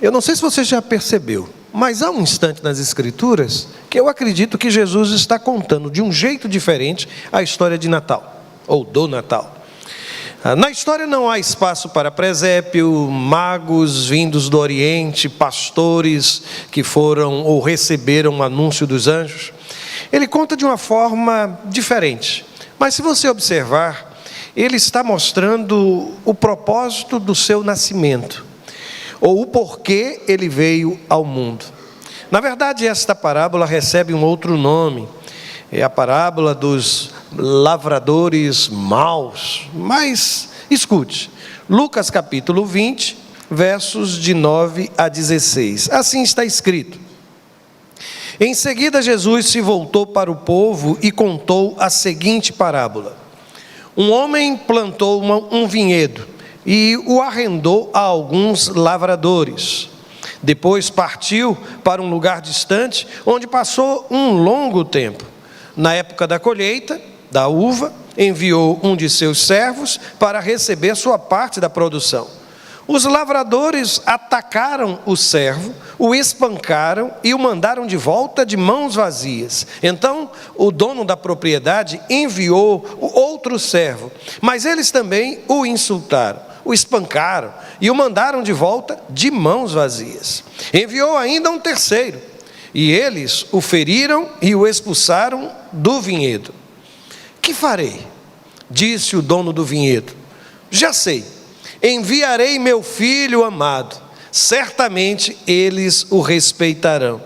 Eu não sei se você já percebeu, mas há um instante nas Escrituras que eu acredito que Jesus está contando de um jeito diferente a história de Natal, ou do Natal. Na história não há espaço para presépio, magos vindos do Oriente, pastores que foram ou receberam o anúncio dos anjos. Ele conta de uma forma diferente, mas se você observar, ele está mostrando o propósito do seu nascimento, ou o porquê ele veio ao mundo. Na verdade, esta parábola recebe um outro nome, é a parábola dos lavradores maus. Mas, escute, Lucas capítulo 20, versos de 9 a 16, assim está escrito: Em seguida Jesus se voltou para o povo e contou a seguinte parábola: Um homem plantou um vinhedo e o arrendou a alguns lavradores. Depois partiu para um lugar distante, onde passou um longo tempo. Na época da colheita da uva, enviou um de seus servos para receber sua parte da produção. Os lavradores atacaram o servo, o espancaram e o mandaram de volta de mãos vazias. Então, o dono da propriedade enviou o outro servo, mas eles também o insultaram, o espancaram e o mandaram de volta de mãos vazias. Enviou ainda um terceiro, e eles o feriram e o expulsaram do vinhedo. Que farei? Disse o dono do vinhedo. Já sei, enviarei meu filho amado, certamente eles o respeitarão.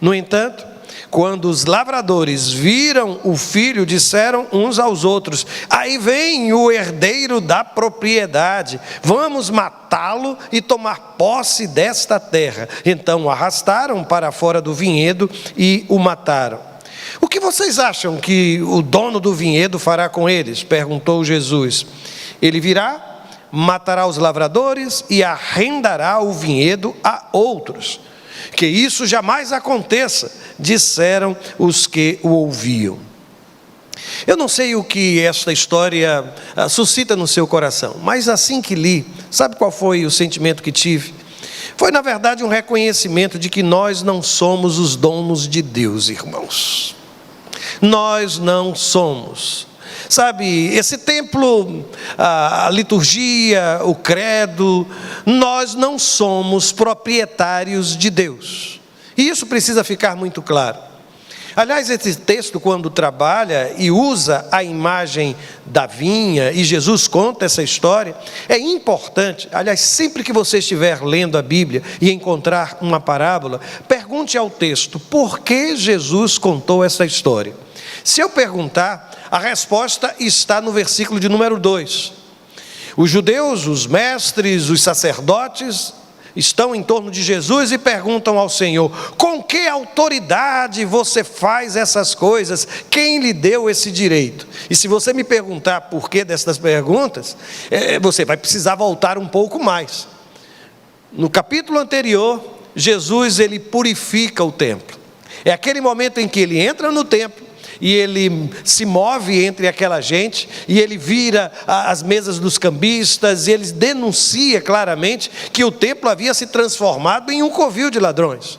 No entanto, quando os lavradores viram o filho, disseram uns aos outros: Aí vem o herdeiro da propriedade, vamos matá-lo e tomar posse desta terra. Então o arrastaram para fora do vinhedo e o mataram. O que vocês acham que o dono do vinhedo fará com eles? Perguntou Jesus. Ele virá, matará os lavradores e arrendará o vinhedo a outros. Que isso jamais aconteça, disseram os que o ouviam. Eu não sei o que esta história suscita no seu coração, mas assim que li, sabe qual foi o sentimento que tive? Foi, na verdade, um reconhecimento de que nós não somos os donos de Deus, irmãos. Nós não somos. Sabe, esse templo, a liturgia, o credo, nós não somos proprietários de Deus. E isso precisa ficar muito claro. Aliás, esse texto, quando trabalha e usa a imagem da vinha, e Jesus conta essa história, é importante. Aliás, sempre que você estiver lendo a Bíblia e encontrar uma parábola, pergunte ao texto: por que Jesus contou essa história? Se eu perguntar, a resposta está no versículo de número 2. Os judeus, os mestres, os sacerdotes estão em torno de Jesus e perguntam ao Senhor: com que autoridade você faz essas coisas? Quem lhe deu esse direito? E se você me perguntar por que dessas perguntas, você vai precisar voltar um pouco mais. No capítulo anterior, Jesus ele purifica o templo. É aquele momento em que ele entra no templo e ele se move entre aquela gente, e ele vira as mesas dos cambistas, e ele denuncia claramente que o templo havia se transformado em um covil de ladrões.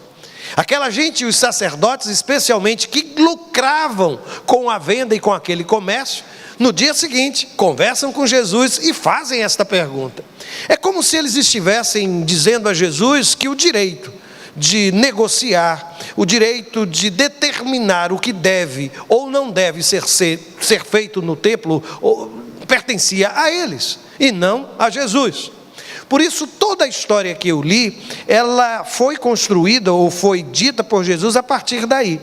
Aquela gente, os sacerdotes especialmente, que lucravam com a venda e com aquele comércio, no dia seguinte, conversam com Jesus e fazem esta pergunta. É como se eles estivessem dizendo a Jesus que o direito de negociar, o direito de determinar o que deve ou não deve ser feito no templo, pertencia a eles e não a Jesus. Por isso, toda a história que eu li, ela foi construída ou foi dita por Jesus a partir daí.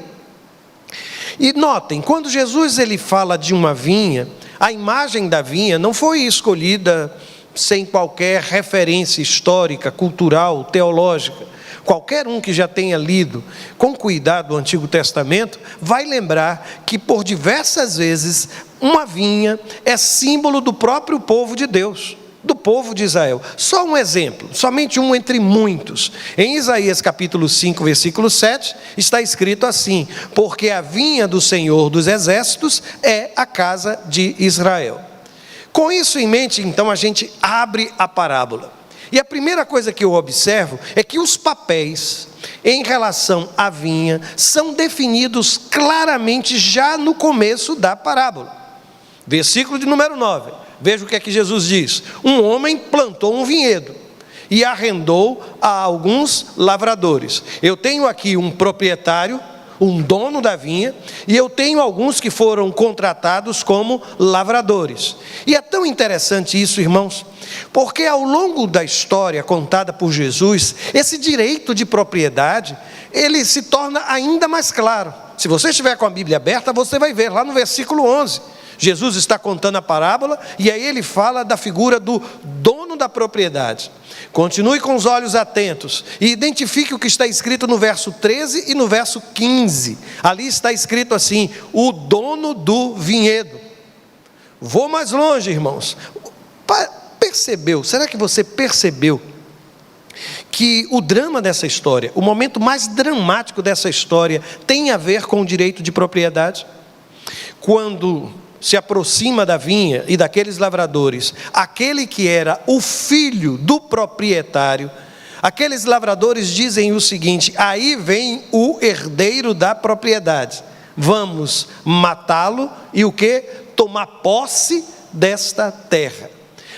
E notem, quando Jesus ele fala de uma vinha, a imagem da vinha não foi escolhida sem qualquer referência histórica, cultural, teológica. Qualquer um que já tenha lido com cuidado o Antigo Testamento vai lembrar que por diversas vezes uma vinha é símbolo do próprio povo de Deus, do povo de Israel. Só um exemplo, somente um entre muitos. Em Isaías capítulo 5, versículo 7, está escrito assim: porque a vinha do Senhor dos Exércitos é a casa de Israel. Com isso em mente, então, a gente abre a parábola. E a primeira coisa que eu observo é que os papéis em relação à vinha são definidos claramente já no começo da parábola. Versículo de número 9. Veja o que é que Jesus diz: um homem plantou um vinhedo e arrendou a alguns lavradores. Eu tenho aqui um proprietário, um dono da vinha, e eu tenho alguns que foram contratados como lavradores. E é tão interessante isso, irmãos, porque ao longo da história contada por Jesus, esse direito de propriedade, ele se torna ainda mais claro. Se você estiver com a Bíblia aberta, você vai ver lá no versículo 11. Jesus está contando a parábola, e aí ele fala da figura do dono da propriedade. Continue com os olhos atentos e identifique o que está escrito no verso 13 e no verso 15. Ali está escrito assim: o dono do vinhedo. Vou mais longe, irmãos. Percebeu? Será que você percebeu que o drama dessa história, o momento mais dramático dessa história, tem a ver com o direito de propriedade? Quando se aproxima da vinha e daqueles lavradores aquele que era o filho do proprietário, aqueles lavradores dizem o seguinte: aí vem o herdeiro da propriedade, vamos matá-lo e o que? Tomar posse desta terra.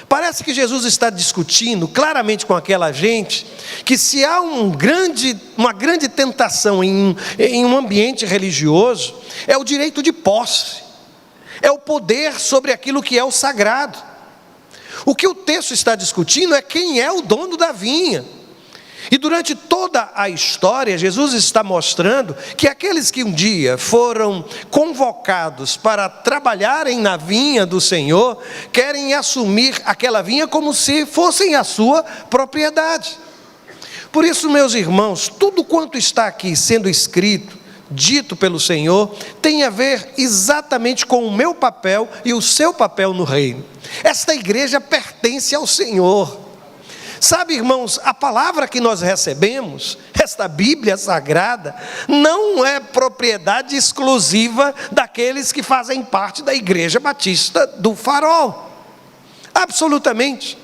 Parece que Jesus está discutindo claramente com aquela gente que se há uma grande tentação em um ambiente religioso, é o direito de posse, é o poder sobre aquilo que é o sagrado. O que o texto está discutindo é quem é o dono da vinha. E durante toda a história, Jesus está mostrando que aqueles que um dia foram convocados para trabalharem na vinha do Senhor, querem assumir aquela vinha como se fossem a sua propriedade. Por isso, meus irmãos, tudo quanto está aqui sendo escrito, dito pelo Senhor, tem a ver exatamente com o meu papel e o seu papel no reino. Esta igreja pertence ao Senhor. Sabe, irmãos, a palavra que nós recebemos, esta Bíblia Sagrada, não é propriedade exclusiva daqueles que fazem parte da Igreja Batista do Farol. Absolutamente.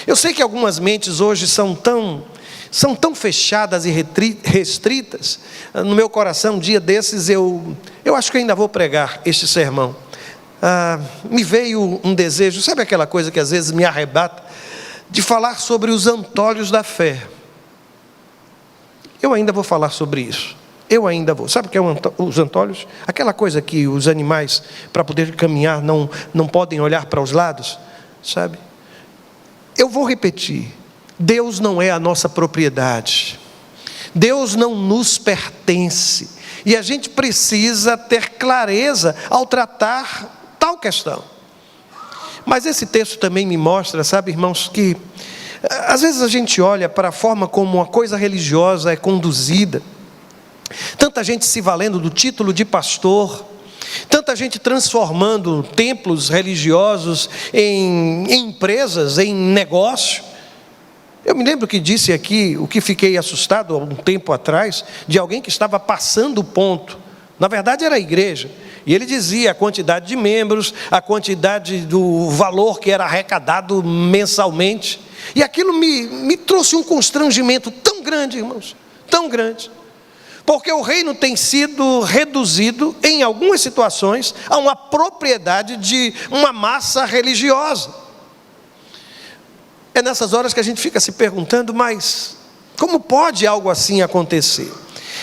Eu sei que algumas mentes hoje são tão fechadas e restritas. No meu coração, um dia desses, eu acho que ainda vou pregar este sermão. Me veio um desejo, sabe aquela coisa que às vezes me arrebata, de falar sobre os antolhos da fé. Eu ainda vou falar sobre isso. Sabe o que é os antolhos? Aquela coisa que os animais, para poder caminhar, não podem olhar para os lados, sabe? Eu vou repetir: Deus não é a nossa propriedade, Deus não nos pertence, e a gente precisa ter clareza ao tratar tal questão. Mas esse texto também me mostra, sabe, irmãos, que às vezes a gente olha para a forma como uma coisa religiosa é conduzida, tanta gente se valendo do título de pastor, tanta gente transformando templos religiosos em empresas, em negócio. Eu me lembro que disse aqui, o que fiquei assustado há um tempo atrás, de alguém que estava passando o ponto. Na verdade era a igreja, e ele dizia a quantidade de membros, a quantidade do valor que era arrecadado mensalmente, e aquilo me trouxe um constrangimento tão grande, irmãos, tão grande, porque o reino tem sido reduzido, em algumas situações, a uma propriedade de uma massa religiosa. É nessas horas que a gente fica se perguntando, mas como pode algo assim acontecer?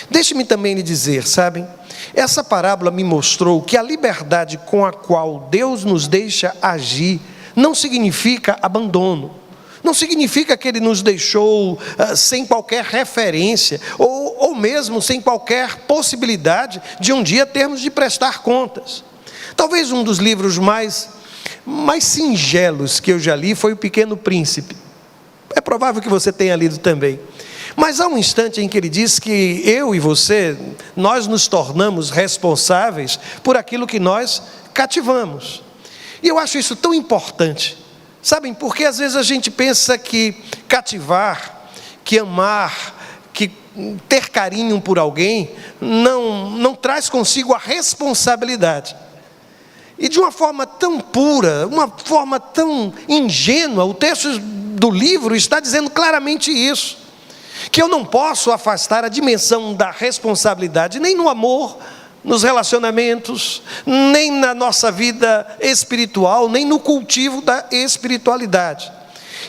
Deixe-me também lhe dizer, sabem, essa parábola me mostrou que a liberdade com a qual Deus nos deixa agir não significa abandono, não significa que Ele nos deixou sem qualquer referência, ou mesmo sem qualquer possibilidade de um dia termos de prestar contas. Talvez um dos livros mais singelos que eu já li foi O Pequeno Príncipe. É provável que você tenha lido também. Mas há um instante em que ele diz que eu e você, nós nos tornamos responsáveis por aquilo que nós cativamos. E eu acho isso tão importante. Sabem, porque às vezes a gente pensa que cativar, que amar, que ter carinho por alguém, não traz consigo a responsabilidade. E de uma forma tão pura, uma forma tão ingênua, o texto do livro está dizendo claramente isso, que eu não posso afastar a dimensão da responsabilidade, nem no amor, nos relacionamentos, nem na nossa vida espiritual, nem no cultivo da espiritualidade.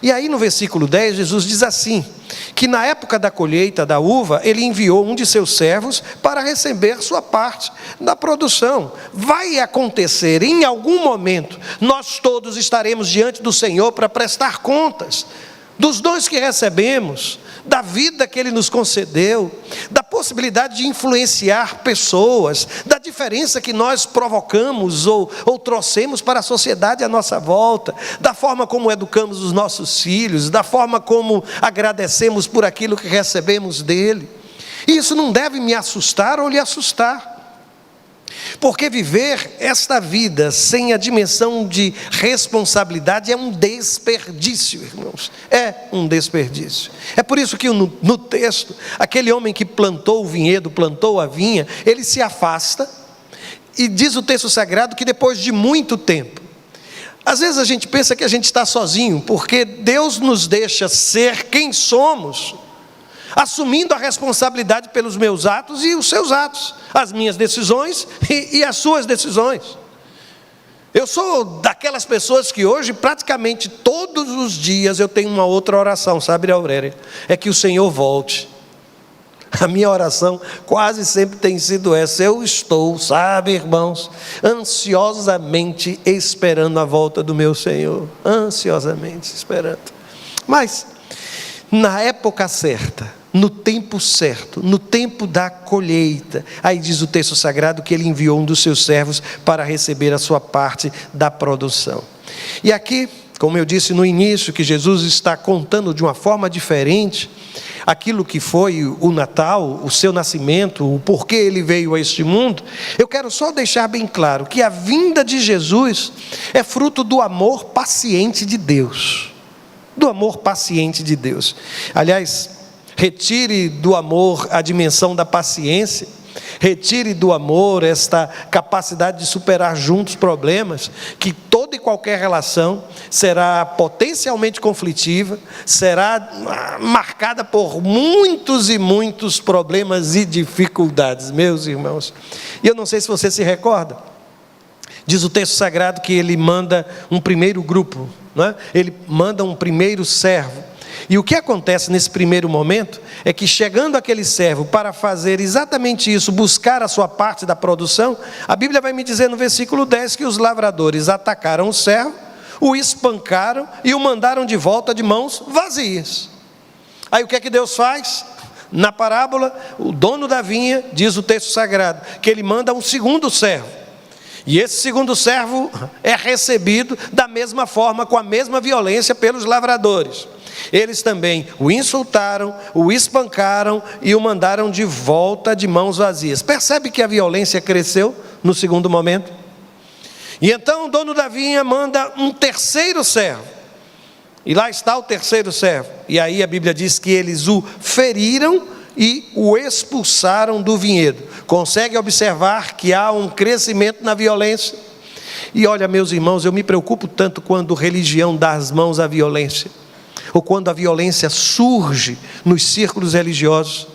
E aí no versículo 10, Jesus diz assim, que na época da colheita da uva, ele enviou um de seus servos para receber sua parte da produção. Vai acontecer, em algum momento, nós todos estaremos diante do Senhor para prestar contas dos dons que recebemos, da vida que Ele nos concedeu, da possibilidade de influenciar pessoas, da diferença que nós provocamos ou trouxemos para a sociedade à nossa volta, da forma como educamos os nossos filhos, da forma como agradecemos por aquilo que recebemos dele. Isso não deve me assustar ou lhe assustar. Porque viver esta vida sem a dimensão de responsabilidade é um desperdício, irmãos. É um desperdício. É por isso que no texto, aquele homem que plantou o vinhedo, plantou a vinha, ele se afasta, e diz o texto sagrado que depois de muito tempo, às vezes a gente pensa que a gente está sozinho, porque Deus nos deixa ser quem somos, assumindo a responsabilidade pelos meus atos e os seus atos, as minhas decisões e as suas decisões. Eu sou daquelas pessoas que hoje, praticamente todos os dias, eu tenho uma outra oração, sabe, Aurélia? É que o Senhor volte. A minha oração quase sempre tem sido essa. Eu estou, sabe, irmãos, ansiosamente esperando a volta do meu Senhor. Ansiosamente esperando. Mas, na época certa, no tempo certo, no tempo da colheita, aí diz o texto sagrado que ele enviou um dos seus servos para receber a sua parte da produção. E aqui, como eu disse no início, que Jesus está contando de uma forma diferente aquilo que foi o Natal, o seu nascimento, o porquê ele veio a este mundo. Eu quero só deixar bem claro que a vinda de Jesus é fruto do amor paciente de Deus. Do amor paciente de Deus. Aliás, retire do amor a dimensão da paciência, retire do amor esta capacidade de superar juntos problemas, que toda e qualquer relação será potencialmente conflitiva, será marcada por muitos e muitos problemas e dificuldades, meus irmãos. E eu não sei se você se recorda, diz o texto sagrado que ele manda um primeiro grupo, não é? Ele manda um primeiro servo. E o que acontece nesse primeiro momento é que, chegando aquele servo para fazer exatamente isso, buscar a sua parte da produção, a Bíblia vai me dizer no versículo 10 que os lavradores atacaram o servo, o espancaram e o mandaram de volta de mãos vazias. Aí o que é que Deus faz? Na parábola, o dono da vinha, diz o texto sagrado, que ele manda um segundo servo. E esse segundo servo é recebido da mesma forma, com a mesma violência pelos lavradores. Eles também o insultaram, o espancaram e o mandaram de volta de mãos vazias. Percebe que a violência cresceu no segundo momento? E então o dono da vinha manda um terceiro servo. E lá está o terceiro servo. E aí a Bíblia diz que eles o feriram e o expulsaram do vinhedo. Consegue observar que há um crescimento na violência? E olha, meus irmãos, eu me preocupo tanto quando religião dá as mãos à violência, ou quando a violência surge nos círculos religiosos,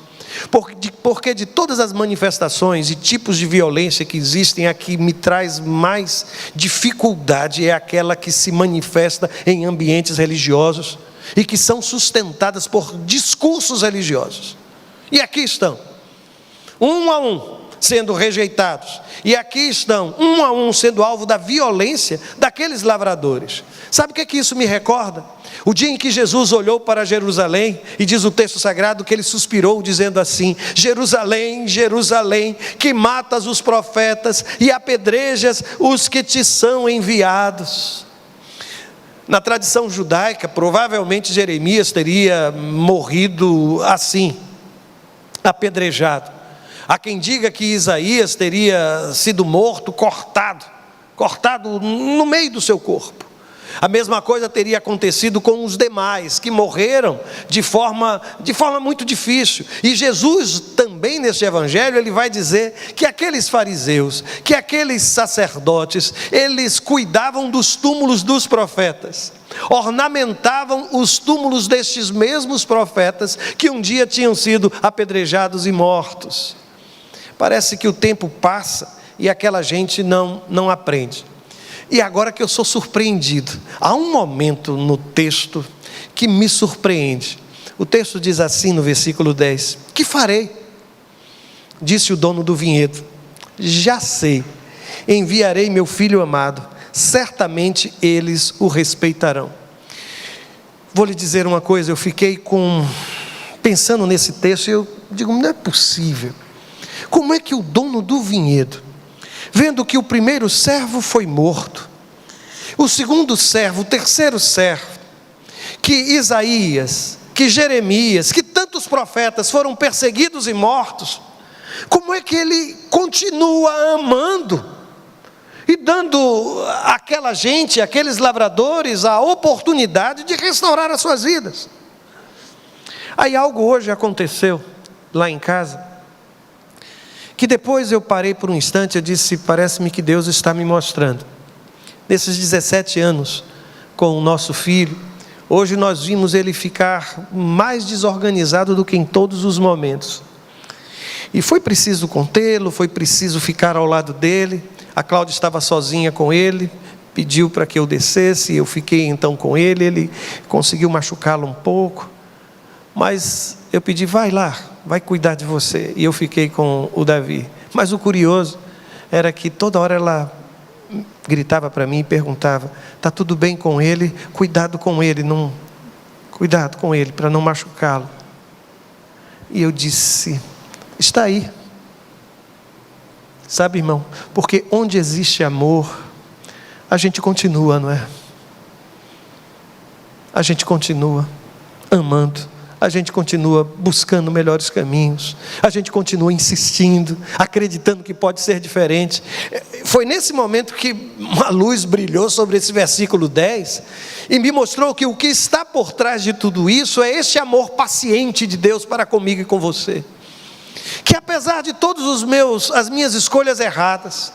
porque de todas as manifestações e tipos de violência que existem, a que me traz mais dificuldade é aquela que se manifesta em ambientes religiosos e que são sustentadas por discursos religiosos. E aqui estão, um a um, sendo rejeitados, e aqui estão, um a um, sendo alvo da violência daqueles lavradores. Sabe o que isso me recorda? O dia em que Jesus olhou para Jerusalém, e diz o texto sagrado que ele suspirou, dizendo assim: Jerusalém, Jerusalém, que matas os profetas e apedrejas os que te são enviados. Na tradição judaica, provavelmente Jeremias teria morrido assim, apedrejado. Há quem diga que Isaías teria sido morto, cortado no meio do seu corpo. A mesma coisa teria acontecido com os demais, que morreram de forma muito difícil. E Jesus também neste evangelho, ele vai dizer que aqueles fariseus, que aqueles sacerdotes, eles cuidavam dos túmulos dos profetas, ornamentavam os túmulos destes mesmos profetas, que um dia tinham sido apedrejados e mortos. Parece que o tempo passa e aquela gente não aprende. E agora que eu sou surpreendido, há um momento no texto que me surpreende. O texto diz assim no versículo 10: que farei? Disse o dono do vinhedo: já sei, enviarei meu filho amado, certamente eles o respeitarão. Vou lhe dizer uma coisa, eu fiquei pensando nesse texto e eu digo, não é possível. Como é que o dono do vinhedo, vendo que o primeiro servo foi morto, o segundo servo, o terceiro servo, que Isaías, que Jeremias, que tantos profetas foram perseguidos e mortos, como é que ele continua amando e dando àquela gente, àqueles lavradores, a oportunidade de restaurar as suas vidas? Aí algo hoje aconteceu lá em casa, que depois eu parei por um instante, eu disse, parece-me que Deus está me mostrando. Nesses 17 anos com o nosso filho, hoje nós vimos ele ficar mais desorganizado do que em todos os momentos. E foi preciso contê-lo, foi preciso ficar ao lado dele. A Cláudia estava sozinha com ele, pediu para que eu descesse, eu fiquei então com ele, ele conseguiu machucá-lo um pouco. Mas eu pedi, vai lá, vai cuidar de você. E eu fiquei com o Davi. Mas o curioso era que toda hora ela gritava para mim e perguntava, está tudo bem com ele? Cuidado com ele para não machucá-lo. E eu disse, está aí. Sabe, irmão, porque onde existe amor, a gente continua, não é? A gente continua amando, a gente continua buscando melhores caminhos, a gente continua insistindo, acreditando que pode ser diferente. Foi nesse momento que uma luz brilhou sobre esse versículo 10 e me mostrou que o que está por trás de tudo isso é esse amor paciente de Deus para comigo e com você. Que apesar de todas as minhas escolhas erradas,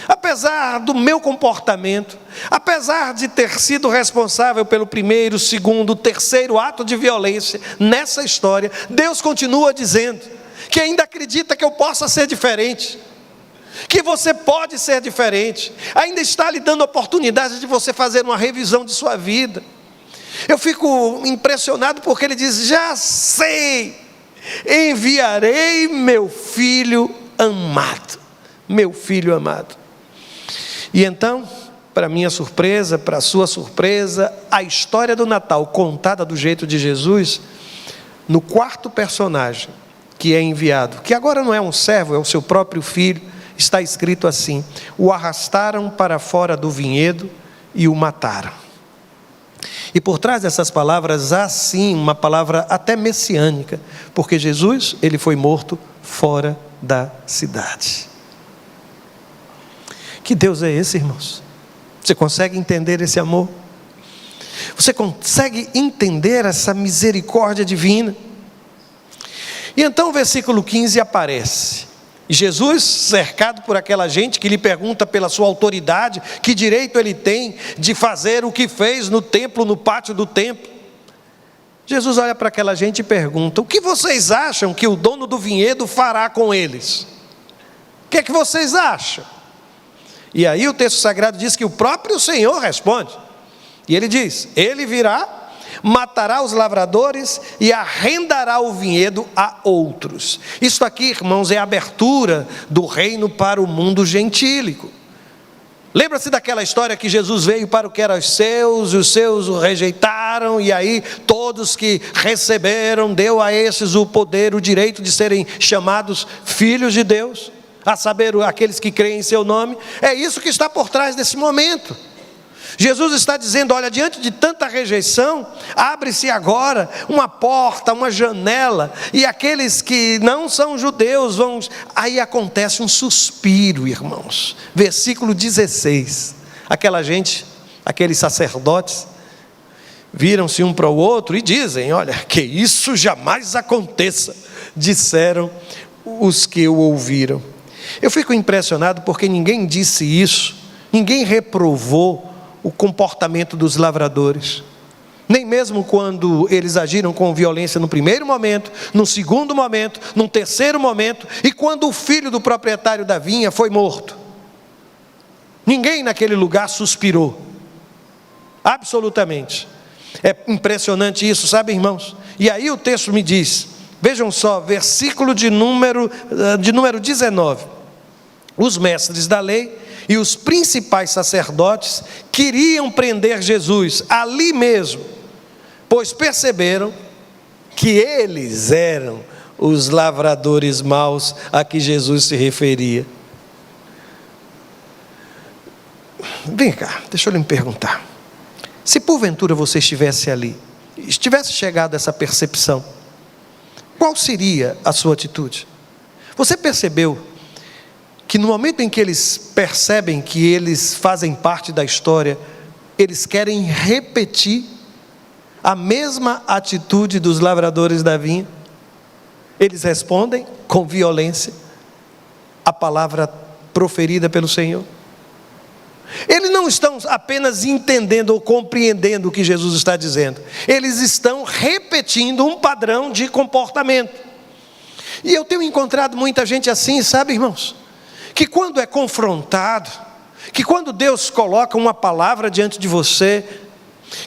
apesar do meu comportamento, apesar de ter sido responsável pelo primeiro, segundo, terceiro ato de violência nessa história, Deus continua dizendo que ainda acredita que eu possa ser diferente, que você pode ser diferente, ainda está lhe dando a oportunidade de você fazer uma revisão de sua vida. Eu fico impressionado porque ele diz, já sei, enviarei meu filho amado, meu filho amado. E então, para minha surpresa, para a sua surpresa, a história do Natal contada do jeito de Jesus, no quarto personagem que é enviado, que agora não é um servo, é o seu próprio filho, está escrito assim, o arrastaram para fora do vinhedo e o mataram. E por trás dessas palavras há sim uma palavra até messiânica, porque Jesus, ele foi morto fora da cidade. Que Deus é esse, irmãos? Você consegue entender esse amor? Você consegue entender essa misericórdia divina? E então o versículo 15 aparece. E Jesus, cercado por aquela gente que lhe pergunta pela sua autoridade, que direito ele tem de fazer o que fez no templo, no pátio do templo. Jesus olha para aquela gente e pergunta, o que vocês acham que o dono do vinhedo fará com eles? O que é que vocês acham? E aí o texto sagrado diz que o próprio Senhor responde. E ele diz, ele virá, matará os lavradores e arrendará o vinhedo a outros. Isso aqui, irmãos, é a abertura do reino para o mundo gentílico. Lembra-se daquela história que Jesus veio para o que eram os seus o rejeitaram, e aí todos que receberam, deu a esses o poder, o direito de serem chamados filhos de Deus, a saber, aqueles que creem em seu nome. É isso que está por trás desse momento. Jesus está dizendo, olha, diante de tanta rejeição, abre-se agora uma porta, uma janela, e aqueles que não são judeus vão... Aí acontece um suspiro, irmãos. Versículo 16. Aquela gente aqueles sacerdotes, viram-se um para o outro e dizem: olha, que isso jamais aconteça, disseram os que o ouviram. Eu fico impressionado porque ninguém disse isso, ninguém reprovou o comportamento dos lavradores, nem mesmo quando eles agiram com violência no primeiro momento, no segundo momento, no terceiro momento, e quando o filho do proprietário da vinha foi morto. Ninguém naquele lugar suspirou, absolutamente. É impressionante isso, sabe, irmãos? E aí o texto me diz, vejam só, versículo de número 19. Os mestres da lei e os principais sacerdotes queriam prender Jesus ali mesmo, pois perceberam que eles eram os lavradores maus a que Jesus se referia. Vem cá, deixa eu lhe perguntar. Se porventura você estivesse ali, estivesse chegado a essa percepção, qual seria a sua atitude? Você percebeu que no momento em que eles percebem que eles fazem parte da história, eles querem repetir a mesma atitude dos lavradores da vinha? Eles respondem com violência a palavra proferida pelo Senhor. Eles não estão apenas entendendo ou compreendendo o que Jesus está dizendo, eles estão repetindo um padrão de comportamento. E eu tenho encontrado muita gente assim, sabe, irmãos? Que quando é confrontado, que quando Deus coloca uma palavra diante de você,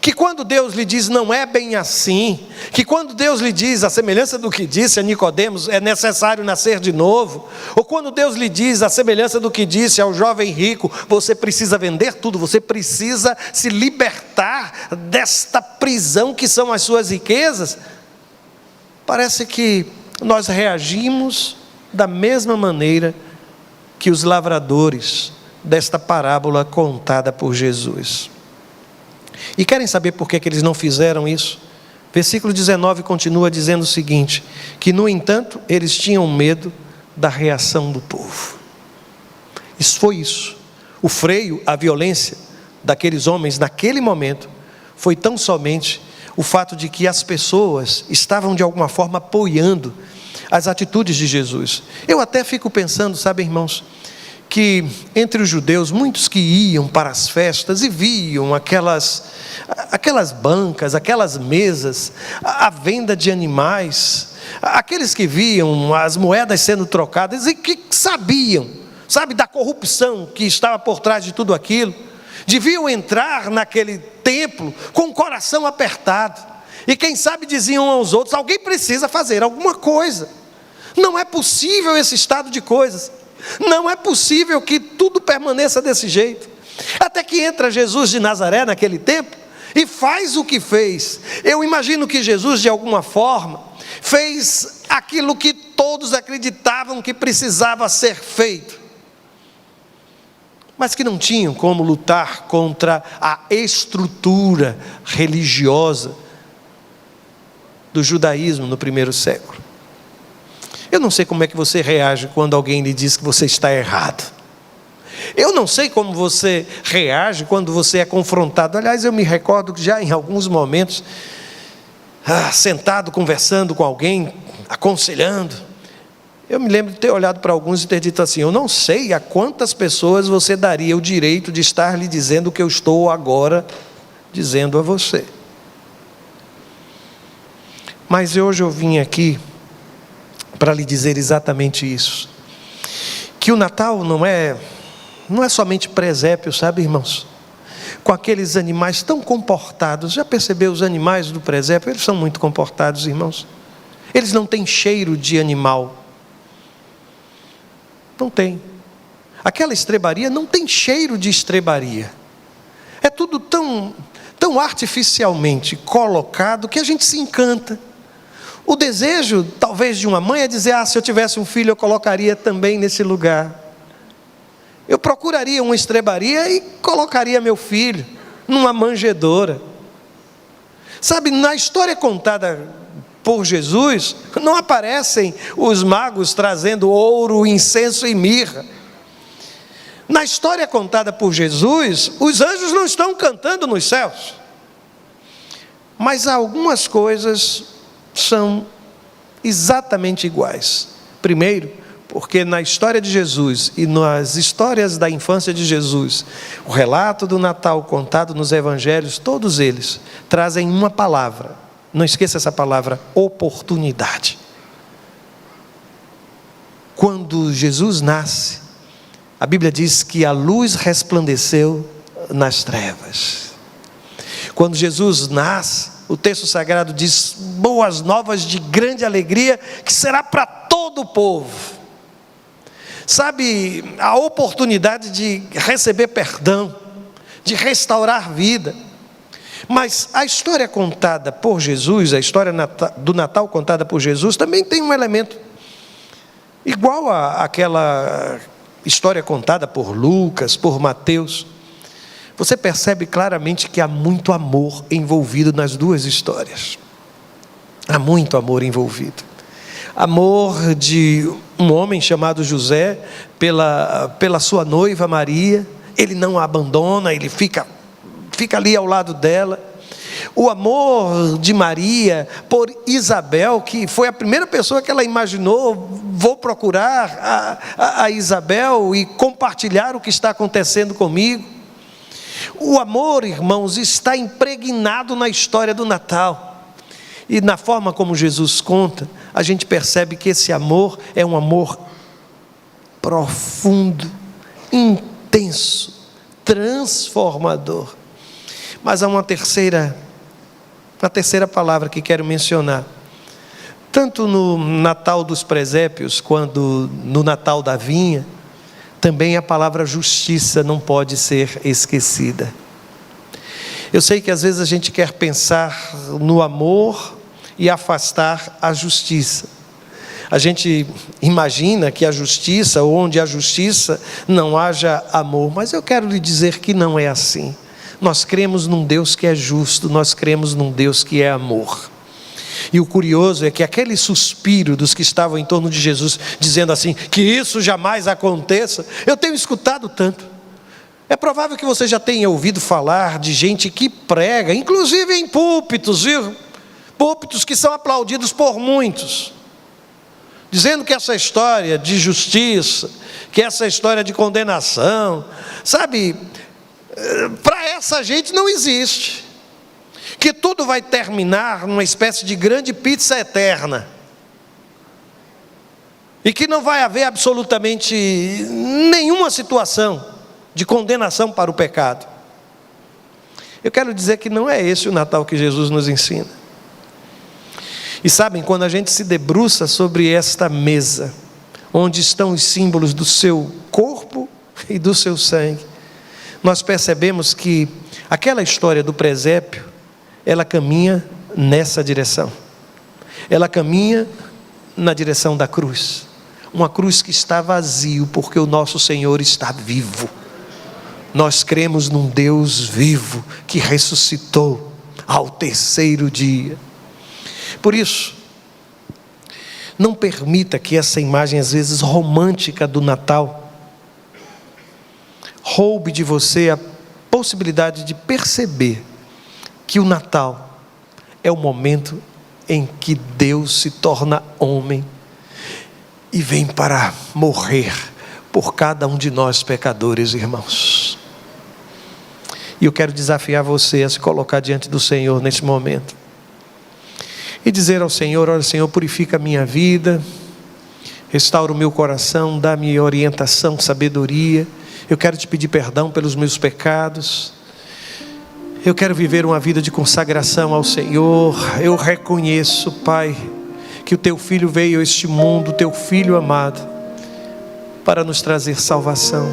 que quando Deus lhe diz não é bem assim, que quando Deus lhe diz, a semelhança do que disse a Nicodemos, é necessário nascer de novo, ou quando Deus lhe diz, a semelhança do que disse ao jovem rico, você precisa vender tudo, você precisa se libertar desta prisão que são as suas riquezas, parece que nós reagimos da mesma maneira que os lavradores desta parábola contada por Jesus. E querem saber por que eles não fizeram isso? Versículo 19 continua dizendo o seguinte, que no entanto eles tinham medo da reação do povo. Isso foi isso. O freio, a violência daqueles homens naquele momento, foi tão somente o fato de que as pessoas estavam de alguma forma apoiando as atitudes de Jesus. Eu até fico pensando, sabe, irmãos, que entre os judeus, muitos que iam para as festas e viam aquelas bancas, aquelas mesas, a venda de animais, aqueles que viam as moedas sendo trocadas e que sabiam, sabe, da corrupção que estava por trás de tudo aquilo, deviam entrar naquele templo com o coração apertado, e quem sabe diziam aos outros, alguém precisa fazer alguma coisa, não é possível esse estado de coisas, não é possível que tudo permaneça desse jeito. Até que entra Jesus de Nazaré naquele tempo e faz o que fez. Eu imagino que Jesus, de alguma forma, fez aquilo que todos acreditavam que precisava ser feito, mas que não tinham como lutar contra a estrutura religiosa do judaísmo no primeiro século. Eu não sei como é que você reage quando alguém lhe diz que você está errado. Eu não sei como você reage quando você é confrontado. Aliás, eu me recordo que já em alguns momentos, sentado conversando com alguém, aconselhando, eu me lembro de ter olhado para alguns e ter dito assim, eu não sei a quantas pessoas você daria o direito de estar lhe dizendo o que eu estou agora dizendo a você. Mas hoje eu vim aqui para lhe dizer exatamente isso, que o Natal não é somente presépio, sabe, irmãos, com aqueles animais tão comportados. Já percebeu os animais do presépio? Eles são muito comportados, irmãos, eles não têm cheiro de animal, não tem, aquela estrebaria não tem cheiro de estrebaria, é tudo tão artificialmente colocado que a gente se encanta. O desejo, talvez, de uma mãe é dizer, se eu tivesse um filho, eu colocaria também nesse lugar. Eu procuraria uma estrebaria e colocaria meu filho numa manjedoura. Sabe, na história contada por Jesus, não aparecem os magos trazendo ouro, incenso e mirra. Na história contada por Jesus, os anjos não estão cantando nos céus. Mas algumas coisas são exatamente iguais. Primeiro, porque na história de Jesus e nas histórias da infância de Jesus, o relato do Natal contado nos evangelhos, todos eles trazem uma palavra. Não esqueça essa palavra: oportunidade. Quando Jesus nasce, a Bíblia diz que a luz resplandeceu nas trevas. Quando Jesus nasce, o texto sagrado diz: boas novas de grande alegria, que será para todo o povo. Sabe, a oportunidade de receber perdão, de restaurar vida. Mas a história contada por Jesus, a história do Natal contada por Jesus, também tem um elemento igual àquela história contada por Lucas, por Mateus. Você percebe claramente que há muito amor envolvido nas duas histórias. Há muito amor envolvido. Amor de um homem chamado José pela sua noiva Maria. Ele não a abandona, ele fica ali ao lado dela. O amor de Maria por Isabel, que foi a primeira pessoa que ela imaginou: vou procurar a Isabel e compartilhar o que está acontecendo comigo. O amor, irmãos, está impregnado na história do Natal. E na forma como Jesus conta, a gente percebe que esse amor é um amor profundo, intenso, transformador. Mas há uma terceira palavra que quero mencionar. Tanto no Natal dos presépios, quanto no Natal da vinha, também a palavra justiça não pode ser esquecida. Eu sei que às vezes a gente quer pensar no amor e afastar a justiça. A gente imagina que a justiça, onde há justiça, não haja amor. Mas eu quero lhe dizer que não é assim. Nós cremos num Deus que é justo, nós cremos num Deus que é amor. E o curioso é que aquele suspiro dos que estavam em torno de Jesus, dizendo assim: que isso jamais aconteça, eu tenho escutado tanto. É provável que você já tenha ouvido falar de gente que prega, inclusive em púlpitos, viu? Púlpitos que são aplaudidos por muitos, dizendo que essa história de justiça, que essa história de condenação, sabe, para essa gente não existe, que tudo vai terminar numa espécie de grande pizza eterna, e que não vai haver absolutamente nenhuma situação de condenação para o pecado. Eu quero dizer que não é esse o Natal que Jesus nos ensina. E sabem, quando a gente se debruça sobre esta mesa, onde estão os símbolos do seu corpo e do seu sangue, nós percebemos que aquela história do presépio, ela caminha nessa direção. Ela caminha na direção da cruz. Uma cruz que está vazia, porque o nosso Senhor está vivo. Nós cremos num Deus vivo, que ressuscitou ao terceiro dia. Por isso, não permita que essa imagem, às vezes romântica do Natal, roube de você a possibilidade de perceber que o Natal é o momento em que Deus se torna homem e vem para morrer por cada um de nós pecadores, irmãos. E eu quero desafiar você a se colocar diante do Senhor nesse momento e dizer ao Senhor: olha, Senhor, purifica a minha vida, restaura o meu coração, dá-me orientação, sabedoria. Eu quero te pedir perdão pelos meus pecados. Eu quero viver uma vida de consagração ao Senhor. Eu reconheço, Pai, que o Teu Filho veio a este mundo, o Teu Filho amado, para nos trazer salvação.